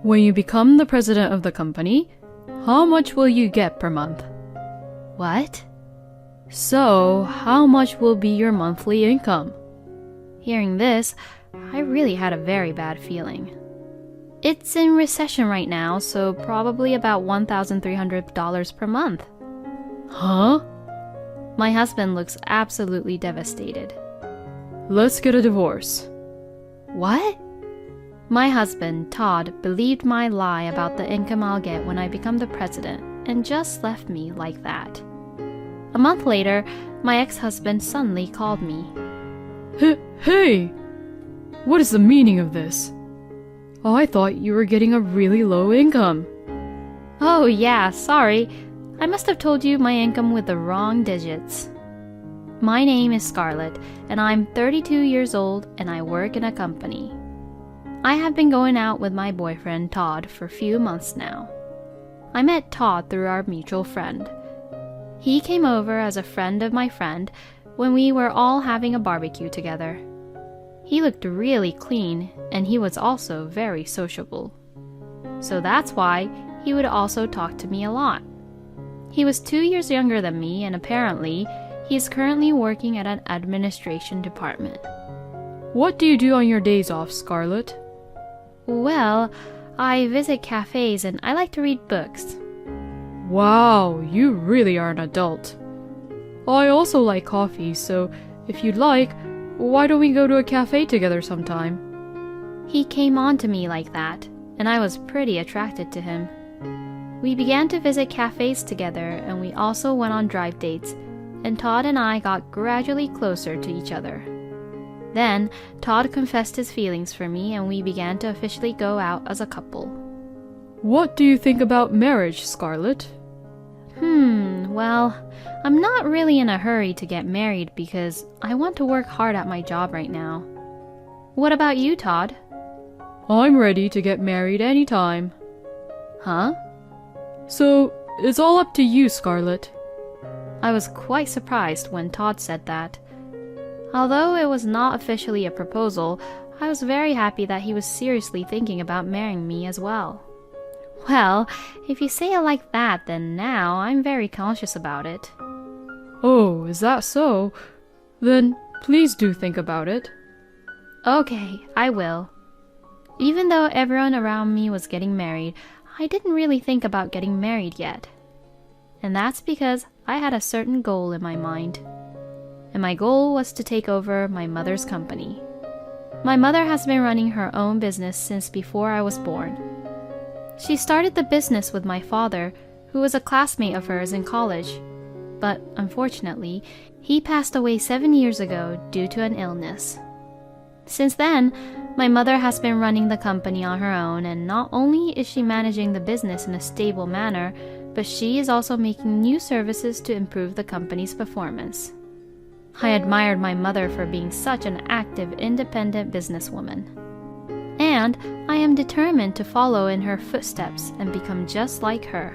When you become the president of the company, how much will you get per month? What? So, how much will be your monthly income? Hearing this, I really had a very bad feeling. It's in recession right now, so probably about $1,300 per month. Huh? My husband looks absolutely devastated. Let's get a divorce. What? My husband, Todd, believed my lie about the income I'll get when I become the president and just left me like that. A month later, my ex-husband suddenly called me. Hey! What is the meaning of this? I thought you were getting a really low income. Oh yeah, sorry. I must have told you my income with the wrong digits. My name is Scarlett, and I'm 32 years old and I work in a company. I have been going out with my boyfriend Todd for a few months now. I met Todd through our mutual friend. He came over as a friend of my friend when we were all having a barbecue together. He looked really clean, and he was also very sociable. So that's why he would also talk to me a lot. He was 2 years younger than me, and apparently, he is currently working at an administration department. What do you do on your days off, Scarlett? Well, I visit cafes and I like to read books. Wow, you really are an adult. I also like coffee, so if you'd like, why don't we go to a cafe together sometime? He came on to me like that, and I was pretty attracted to him. We began to visit cafes together, and we also went on drive dates, and Todd and I got gradually closer to each other. Then, Todd confessed his feelings for me, and we began to officially go out as a couple. What do you think about marriage, Scarlett? Well, I'm not really in a hurry to get married because I want to work hard at my job right now. What about you, Todd? I'm ready to get married anytime. Huh? So, it's all up to you, Scarlett. I was quite surprised when Todd said that. Although it was not officially a proposal, I was very happy that he was seriously thinking about marrying me as well. Well, if you say it like that, then now I'm very conscious about it. Oh, is that so? Then please do think about it. Okay, I will. Even though everyone around me was getting married, I didn't really think about getting married yet. And that's because I had a certain goal in my mind. And my goal was to take over my mother's company. My mother has been running her own business since before I was born. She started the business with my father, who was a classmate of hers in college. But unfortunately, he passed away 7 years ago due to an illness. Since then, my mother has been running the company on her own, and not only is she managing the business in a stable manner, but she is also making new services to improve the company's performance. I admired my mother for being such an active, independent businesswoman. And I am determined to follow in her footsteps and become just like her.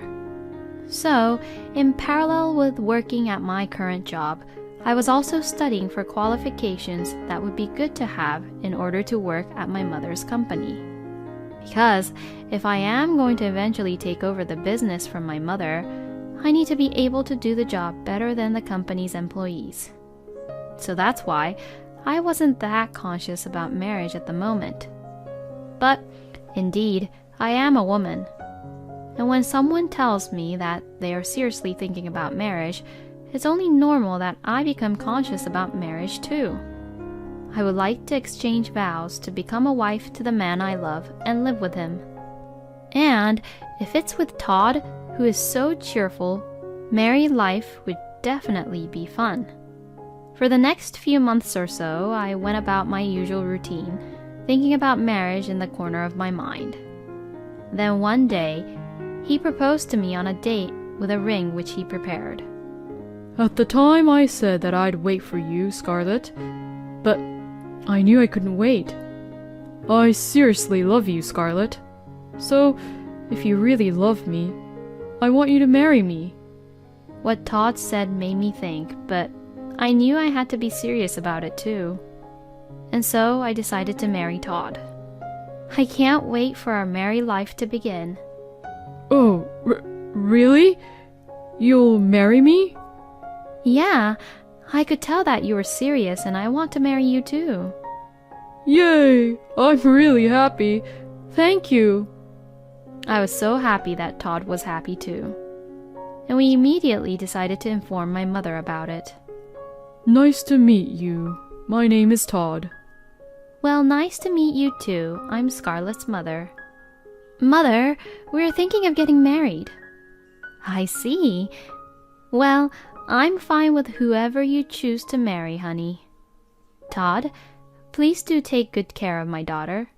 So, in parallel with working at my current job, I was also studying for qualifications that would be good to have in order to work at my mother's company. Because if I am going to eventually take over the business from my mother, I need to be able to do the job better than the company's employees. So that's why I wasn't that conscious about marriage at the moment. But, indeed, I am a woman. And when someone tells me that they are seriously thinking about marriage, it's only normal that I become conscious about marriage too. I would like to exchange vows to become a wife to the man I love and live with him. And if it's with Todd, who is so cheerful, married life would definitely be fun. For the next few months or so, I went about my usual routine, thinking about marriage in the corner of my mind. Then one day, he proposed to me on a date with a ring which he prepared. At the time I said that I'd wait for you, Scarlett, but I knew I couldn't wait. I seriously love you, Scarlett. So, if you really love me, I want you to marry me. What Todd said made me think, but I knew I had to be serious about it too. And so I decided to marry Todd. I can't wait for our married life to begin. Oh, really? You'll marry me? Yeah, I could tell that you were serious and I want to marry you too. Yay! I'm really happy. Thank you. I was so happy that Todd was happy too. And we immediately decided to inform my mother about it. Nice to meet you. My name is Todd. Well, nice to meet you too. I'm Scarlett's mother. Mother, we're thinking of getting married. I see. Well, I'm fine with whoever you choose to marry, honey. Todd, please do take good care of my daughter.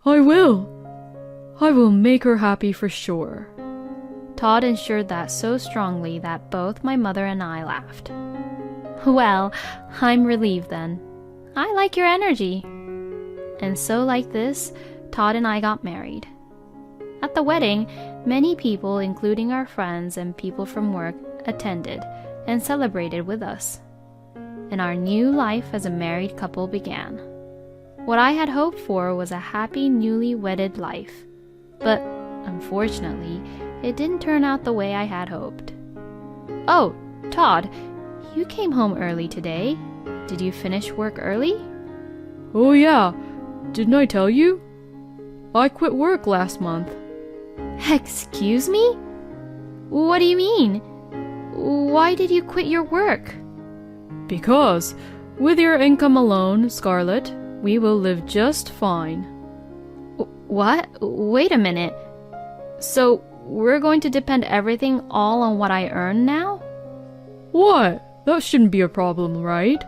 I will. I will make her happy for sure. Todd ensured that so strongly that both my mother and I laughed. Well, I'm relieved then. I like your energy. And so like this, Todd and I got married. At the wedding, many people, including our friends and people from work, attended and celebrated with us. And our new life as a married couple began. What I had hoped for was a happy newly wedded life. But unfortunately, it didn't turn out the way I had hoped. Oh, Todd, you came home early today. Did you finish work early? Oh yeah, didn't I tell you? I quit work last month. Excuse me? What do you mean? Why did you quit your work? Because, with your income alone, Scarlett, we will live just fine. What? Wait a minute. So, we're going to depend everything all on what I earn now? What? That shouldn't be a problem, right?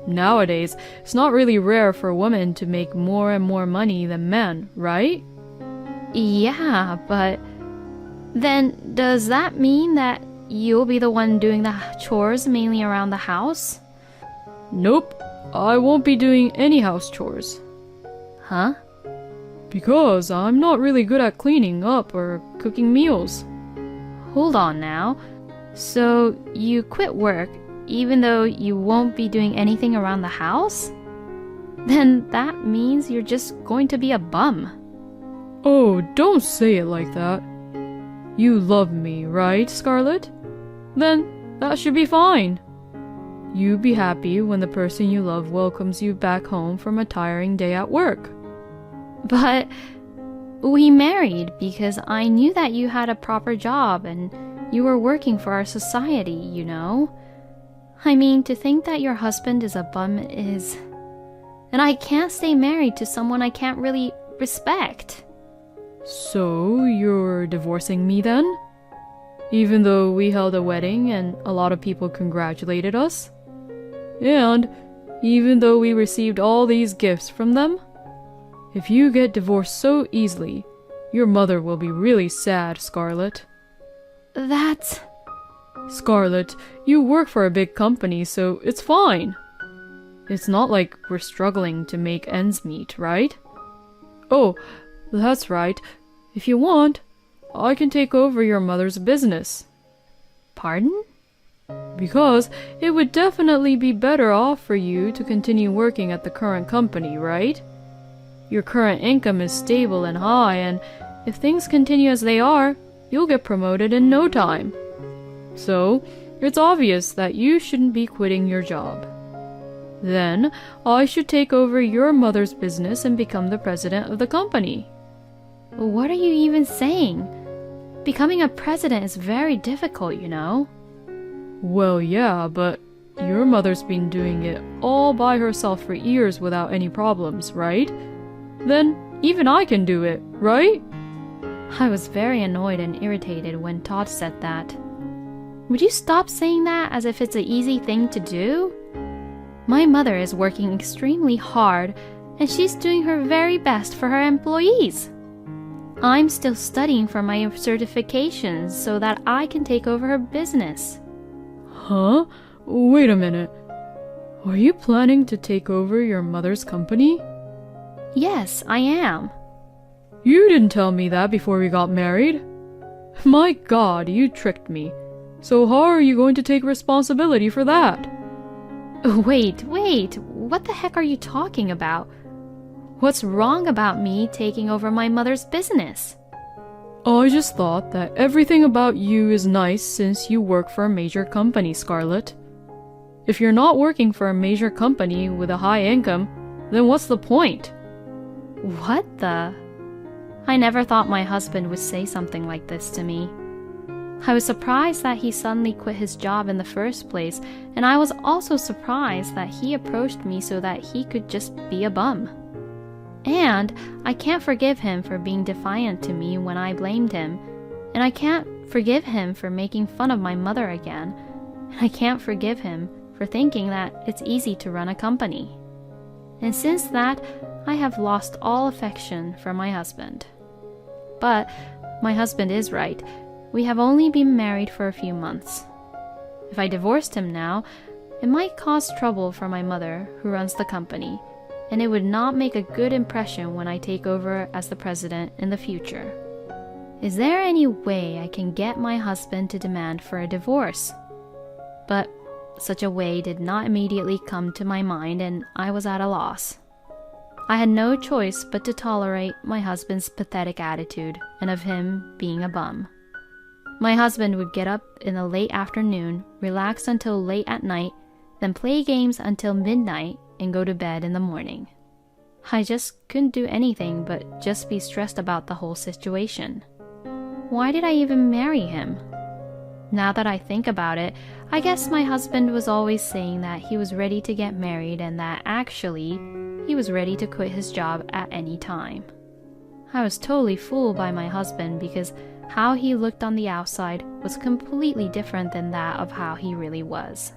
Nowadays, it's not really rare for women to make more and more money than men, right? Yeah, but then does that mean that you'll be the one doing the chores mainly around the house? Nope, I won't be doing any house chores. Huh? Because I'm not really good at cleaning up or cooking meals. Hold on now. So you quit work even though you won't be doing anything around the house? Then that means you're just going to be a bum. Oh, don't say it like that. You love me, right, Scarlett? Then that should be fine. You be happy when the person you love welcomes you back home from a tiring day at work. But we married because I knew that you had a proper job and you were working for our society, you know. I mean, to think that your husband is a bum is... And I can't stay married to someone I can't really respect. So, you're divorcing me then? Even though we held a wedding and a lot of people congratulated us? And even though we received all these gifts from them? If you get divorced so easily, your mother will be really sad, Scarlett. That's... Scarlett, you work for a big company, so it's fine. It's not like we're struggling to make ends meet, right? Oh, that's right. If you want, I can take over your mother's business. Pardon? Because it would definitely be better off for you to continue working at the current company, right? Your current income is stable and high, and if things continue as they are, you'll get promoted in no time. So, it's obvious that you shouldn't be quitting your job. Then, I should take over your mother's business and become the president of the company. What are you even saying? Becoming a president is very difficult, you know. Well, yeah, but your mother's been doing it all by herself for years without any problems, right? Then, even I can do it, right? I was very annoyed and irritated when Todd said that. Would you stop saying that as if it's an easy thing to do? My mother is working extremely hard, and she's doing her very best for her employees. I'm still studying for my certifications so that I can take over her business. Huh? Wait a minute. Are you planning to take over your mother's company? Yes, I am. You didn't tell me that before we got married. My God, you tricked me. So how are you going to take responsibility for that? Wait, what the heck are you talking about? What's wrong about me taking over my mother's business? I just thought that everything about you is nice since you work for a major company, Scarlett. If you're not working for a major company with a high income, then what's the point? What the? I never thought my husband would say something like this to me. I was surprised that he suddenly quit his job in the first place, and I was also surprised that he approached me so that he could just be a bum. And I can't forgive him for being defiant to me when I blamed him, and I can't forgive him for making fun of my mother again, and I can't forgive him for thinking that it's easy to run a company. And since that, I have lost all affection for my husband. But my husband is right. We have only been married for a few months. If I divorced him now, it might cause trouble for my mother, who runs the company, and it would not make a good impression when I take over as the president in the future. Is there any way I can get my husband to demand for a divorce? But such a way did not immediately come to my mind, and I was at a loss. I had no choice but to tolerate my husband's pathetic attitude and of him being a bum. My husband would get up in the late afternoon, relax until late at night, then play games until midnight and go to bed in the morning. I just couldn't do anything but just be stressed about the whole situation. Why did I even marry him? Now that I think about it, I guess my husband was always saying that he was ready to get married and that actually he was ready to quit his job at any time. I was totally fooled by my husband because how he looked on the outside was completely different than that of how he really was.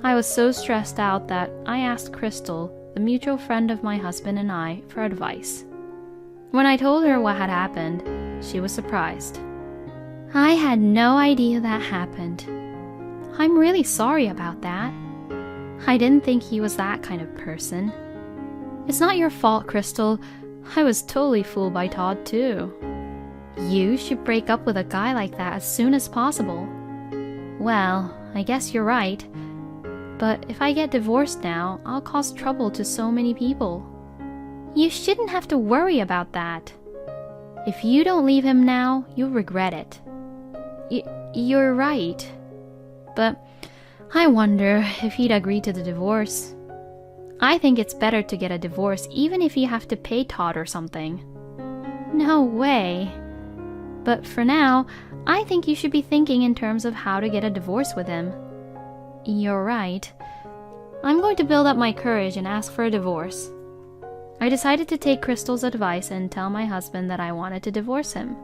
I was so stressed out that I asked Crystal, the mutual friend of my husband and I, for advice. When I told her what had happened, she was surprised. I had no idea that happened. I'm really sorry about that. I didn't think he was that kind of person. It's not your fault, Crystal. I was totally fooled by Todd too. You should break up with a guy like that as soon as possible. Well, I guess you're right. But if I get divorced now, I'll cause trouble to so many people. You shouldn't have to worry about that. If you don't leave him now, you'll regret it. You're right. But I wonder if he'd agree to the divorce. I think it's better to get a divorce even if you have to pay Todd or something. No way. But for now, I think you should be thinking in terms of how to get a divorce with him. You're right. I'm going to build up my courage and ask for a divorce. I decided to take Crystal's advice and tell my husband that I wanted to divorce him.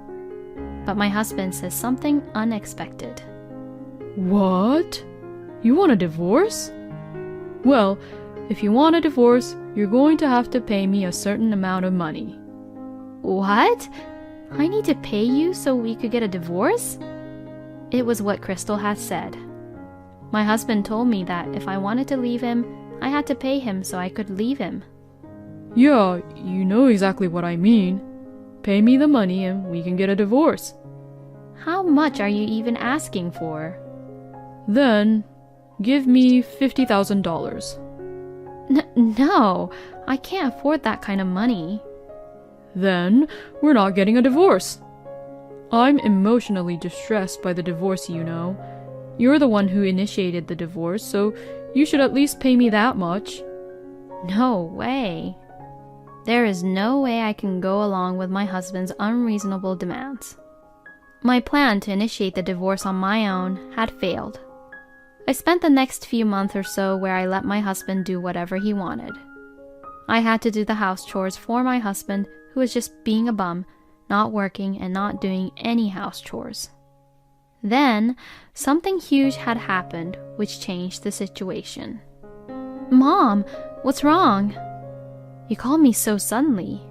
But my husband says something unexpected. What? You want a divorce? Well, if you want a divorce, you're going to have to pay me a certain amount of money. What? I need to pay you so we could get a divorce? It was what Crystal had said. My husband told me that if I wanted to leave him, I had to pay him so I could leave him. Yeah, you know exactly what I mean. Pay me the money and we can get a divorce. How much are you even asking for? Then, give me $50,000. No, I can't afford that kind of money. Then, we're not getting a divorce. I'm emotionally distressed by the divorce, you know. You're the one who initiated the divorce, so you should at least pay me that much. No way. There is no way I can go along with my husband's unreasonable demands. My plan to initiate the divorce on my own had failed. I spent the next few months or so where I let my husband do whatever he wanted. I had to do the house chores for my husband, who was just being a bum, not working and not doing any house chores. Then, something huge had happened which changed the situation. Mom, what's wrong? You called me so suddenly.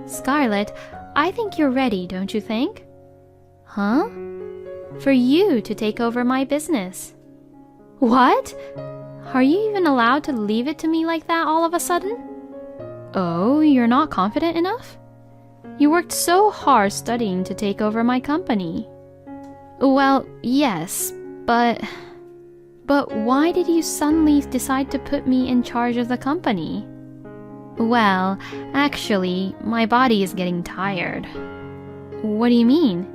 Scarlett, I think you're ready, don't you think? Huh? For you to take over my business. What? Are you even allowed to leave it to me like that all of a sudden? Oh, you're not confident enough? You worked so hard studying to take over my company. Well, yes, but why did you suddenly decide to put me in charge of the company? Well, actually, my body is getting tired. What do you mean?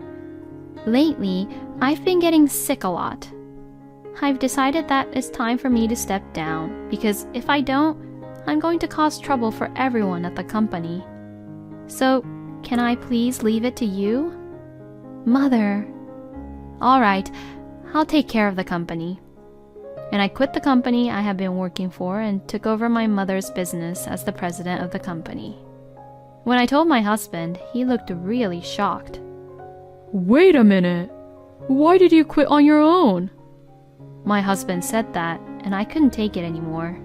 Lately, I've been getting sick a lot. I've decided that it's time for me to step down, because if I don't, I'm going to cause trouble for everyone at the company. So, can I please leave it to you? Mother. All right, I'll take care of the company. And I quit the company I had been working for and took over my mother's business as the president of the company. When I told my husband, he looked really shocked. Wait a minute. Why did you quit on your own? My husband said that, and I couldn't take it anymore.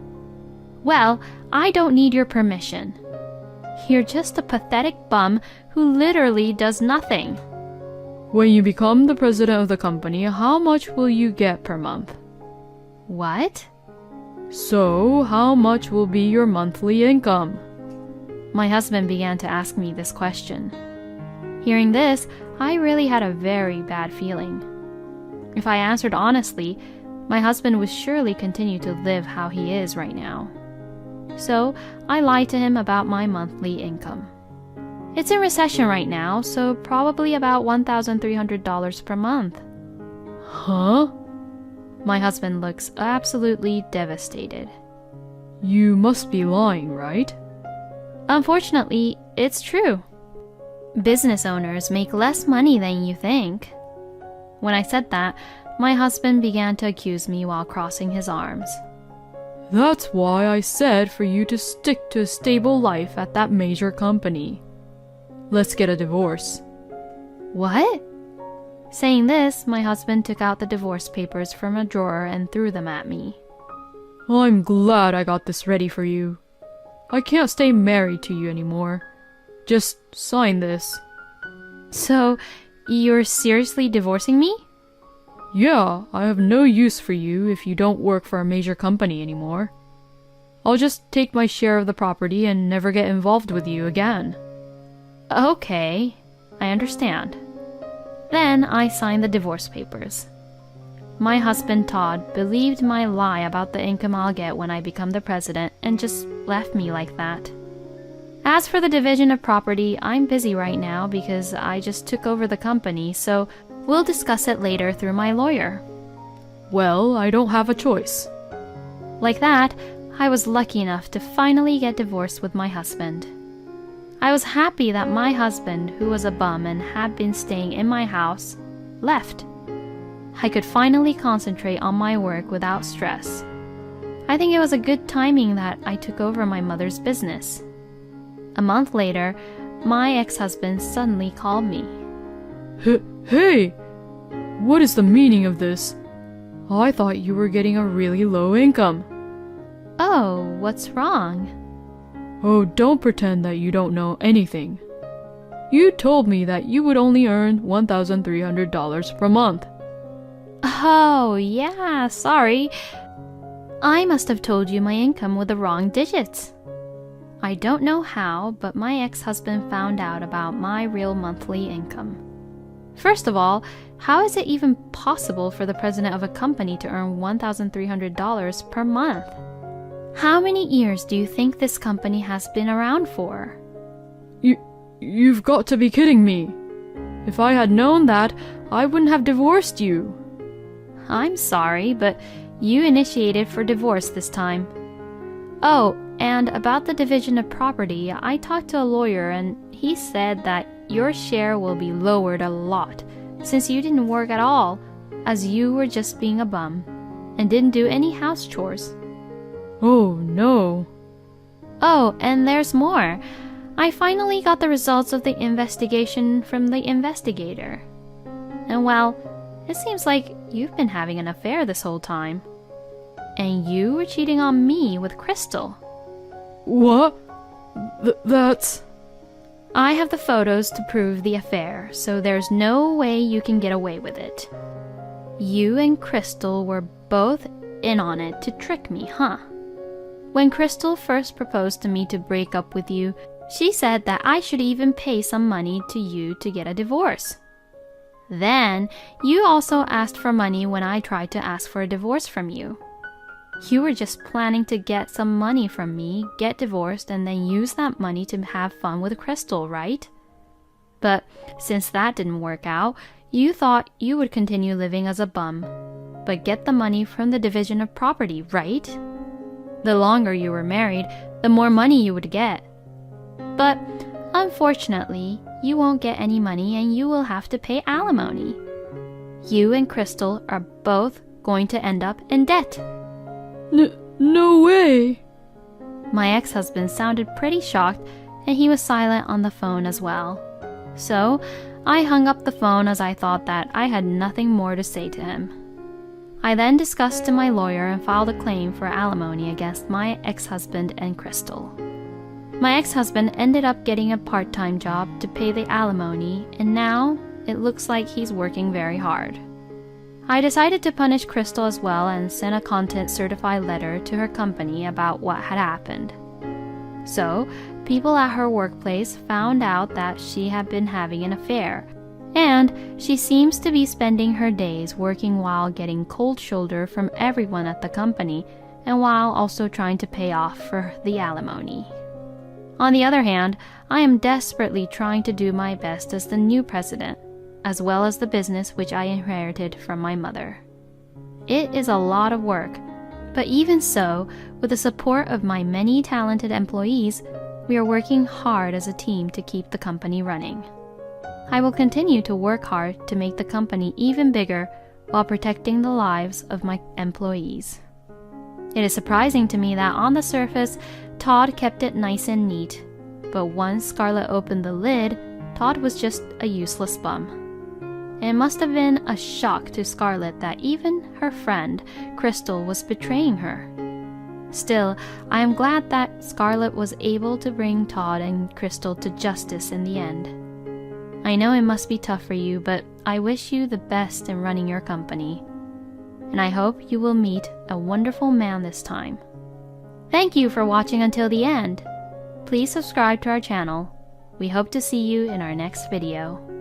Well, I don't need your permission. You're just a pathetic bum who literally does nothing. When you become the president of the company, how much will you get per month? What? So, how much will be your monthly income? My husband began to ask me this question. Hearing this, I really had a very bad feeling. If I answered honestly, my husband would surely continue to live how he is right now. So, I lied to him about my monthly income. It's in recession right now, so probably about $1,300 per month. Huh? My husband looks absolutely devastated. You must be lying, right? Unfortunately, it's true. Business owners make less money than you think. When I said that, my husband began to accuse me while crossing his arms. That's why I said for you to stick to a stable life at that major company. Let's get a divorce. What? Saying this, my husband took out the divorce papers from a drawer and threw them at me. I'm glad I got this ready for you. I can't stay married to you anymore. Just sign this. So, you're seriously divorcing me? Yeah, I have no use for you if you don't work for a major company anymore. I'll just take my share of the property and never get involved with you again. Okay, I understand. Then I signed the divorce papers. My husband Todd believed my lie about the income I'll get when I become the president and just left me like that. As for the division of property, I'm busy right now because I just took over the company, so we'll discuss it later through my lawyer. Well, I don't have a choice. Like that, I was lucky enough to finally get divorced with my husband. I was happy that my husband, who was a bum and had been staying in my house, left. I could finally concentrate on my work without stress. I think it was a good timing that I took over my mother's business. A month later, my ex-husband suddenly called me. Hey! What is the meaning of this? I thought you were getting a really low income. Oh, what's wrong? Oh, don't pretend that you don't know anything. You told me that you would only earn $1,300 per month. Oh, yeah, sorry. I must have told you my income with the wrong digits. I don't know how, but my ex-husband found out about my real monthly income. First of all, how is it even possible for the president of a company to earn $1,300 per month? How many years do you think this company has been around for? You've got to be kidding me. If I had known that, I wouldn't have divorced you. I'm sorry, but you initiated for divorce this time. Oh, and about the division of property, I talked to a lawyer and he said that your share will be lowered a lot since you didn't work at all, as you were just being a bum and didn't do any house chores. Oh, no. Oh, and there's more. I finally got the results of the investigation from the investigator. And well, it seems like you've been having an affair this whole time. And you were cheating on me with Crystal. What? That's... I have the photos to prove the affair, so there's no way you can get away with it. You and Crystal were both in on it to trick me, huh? When Crystal first proposed to me to break up with you, she said that I should even pay some money to you to get a divorce. Then, you also asked for money when I tried to ask for a divorce from you. You were just planning to get some money from me, get divorced, and then use that money to have fun with Crystal, right? But since that didn't work out, you thought you would continue living as a bum, but get the money from the division of property, right? The longer you were married, the more money you would get. But unfortunately, you won't get any money and you will have to pay alimony. You and Crystal are both going to end up in debt. No way! My ex-husband sounded pretty shocked, and he was silent on the phone as well. So I hung up the phone as I thought that I had nothing more to say to him. I then discussed to my lawyer and filed a claim for alimony against my ex-husband and Crystal. My ex-husband ended up getting a part-time job to pay the alimony, and now it looks like he's working very hard. I decided to punish Crystal as well and sent a content certified letter to her company about what had happened. So, people at her workplace found out that she had been having an affair, and she seems to be spending her days working while getting cold shoulder from everyone at the company and while also trying to pay off for the alimony. On the other hand, I am desperately trying to do my best as the new president, as well as the business which I inherited from my mother. It is a lot of work, but even so, with the support of my many talented employees, we are working hard as a team to keep the company running. I will continue to work hard to make the company even bigger while protecting the lives of my employees. It is surprising to me that on the surface, Todd kept it nice and neat, but once Scarlett opened the lid, Todd was just a useless bum. It must have been a shock to Scarlett that even her friend, Crystal, was betraying her. Still, I am glad that Scarlett was able to bring Todd and Crystal to justice in the end. I know it must be tough for you, but I wish you the best in running your company. And I hope you will meet a wonderful man this time. Thank you for watching until the end. Please subscribe to our channel. We hope to see you in our next video.